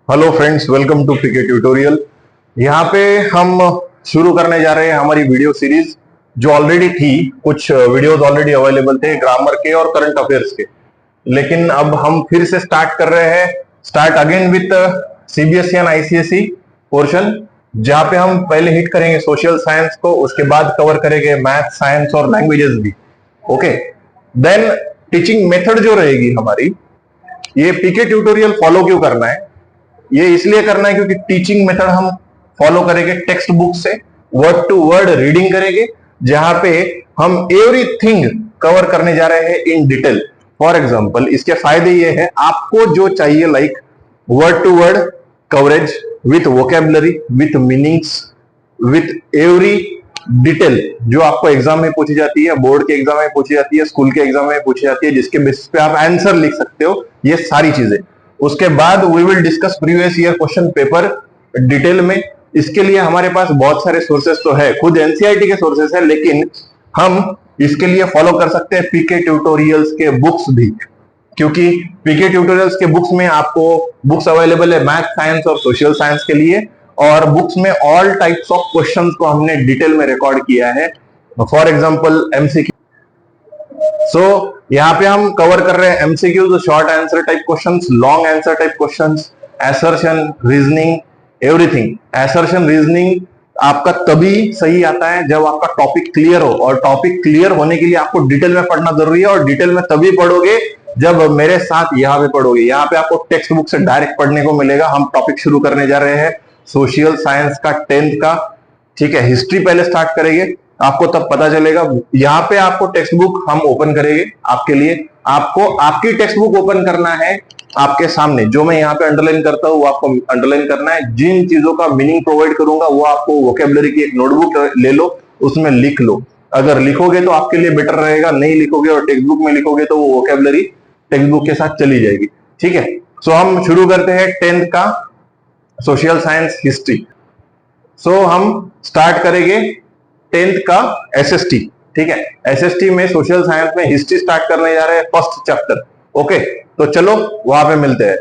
Hello friends, welcome to PK tutorial. यहाँ पे हम शुरू करने जा रहे हैं हमारी वीडियो सीरीज जो ऑलरेडी थी। कुछ वीडियोस ऑलरेडी अवेलेबल थे ग्रामर के और करंट अफेयर्स के, लेकिन अब हम फिर से स्टार्ट कर रहे हैं। Start again with CBSE and ICSE portion, जहाँ पे हम पहले हिट करेंगे सोशल साइंस को, उसके बाद कवर करेंगे मैथ, साइंस और लैंग्वेजेस भी। ओके, देन टीचिंग मेथड जो रहेगी हमारी, ये पीके ट्यूटोरियल फॉलो क्यों करना है? ये इसलिए करना है क्योंकि टीचिंग मेथड हम फॉलो करेंगे टेक्स्ट बुक से, वर्ड टू वर्ड रीडिंग करेंगे, जहां पे हम एवरीथिंग कवर करने जा रहे हैं इन डिटेल। फॉर एग्जांपल, इसके फायदे ये है, आपको जो चाहिए like word to word coverage with vocabulary, with meanings, with every detail जो आपको एग्जाम में पूछी जाती है, बोर्ड के एग्जाम में पूछी जाती है, स्कूल के एग्जाम में पूछी जाती है, जिसके बेसिस पे आप आंसर लिख सकते हो, ये सारी चीजें। उसके बाद we will discuss previous year question paper detail में। इसके लिए हमारे पास बहुत सारे सोर्सेस तो है, खुद एनसीईआरटी के सोर्सेस है, लेकिन हम इसके लिए फॉलो कर सकते हैं पीके ट्यूटोरियल्स के बुक्स भी, क्योंकि पीके ट्यूटोरियल्स के बुक्स में आपको बुक्स अवेलेबल है मैथ, साइंस और सोशल साइंस के लिए, और बुक्स में ऑल टाइप्स ऑफ क्वेश्चंस को हमने डिटेल में रिकॉर्ड किया है। For example MCQ. सो यहाँ पे हम कवर कर रहे हैं MCQ, short answer type questions, long answer type questions, assertion, reasoning, everything. Assertion, reasoning आपका तभी सही आता है जब आपका टॉपिक क्लियर हो, और टॉपिक क्लियर होने के लिए आपको डिटेल में पढ़ना जरूरी है, और डिटेल में तभी पढ़ोगे जब मेरे साथ यहाँ पे पढ़ोगे। यहाँ पे आपको टेक्स्ट बुक से डायरेक्ट पढ़ने को मिलेगा। हम टॉपिक शुरू करने जा रहे हैं सोशल साइंस का 10th का, ठीक है। हिस्ट्री पहले स्टार्ट करेंगे, आपको तब पता चलेगा। यहाँ पे आपको टेक्स्ट बुक हम ओपन करेंगे आपके लिए। आपको आपकी टेक्स्ट बुक ओपन करना है आपके सामने, जो मैं यहाँ पे अंडरलाइन करता हूँ वो आपको अंडरलाइन करना है। जिन चीजों का मीनिंग प्रोवाइड करूंगा वो आपको वोकेबलरी की एक नोटबुक ले लो, उसमें लिख लो। अगर लिखोगे तो आपके लिए बेटर रहेगा, नहीं लिखोगे और टेक्स्ट बुक में लिखोगे तो वो वोकेबलरी टेक्स्ट बुक के साथ चली जाएगी, ठीक है। सो हम शुरू करते हैं 10th का सोशल साइंस हिस्ट्री। सो हम स्टार्ट करेंगे 10th का एसएसटी, ठीक है। एसएसटी में सोशल साइंस में हिस्ट्री स्टार्ट करने जा रहे हैं, फर्स्ट चैप्टर। ओके, तो चलो वहां पे मिलते हैं।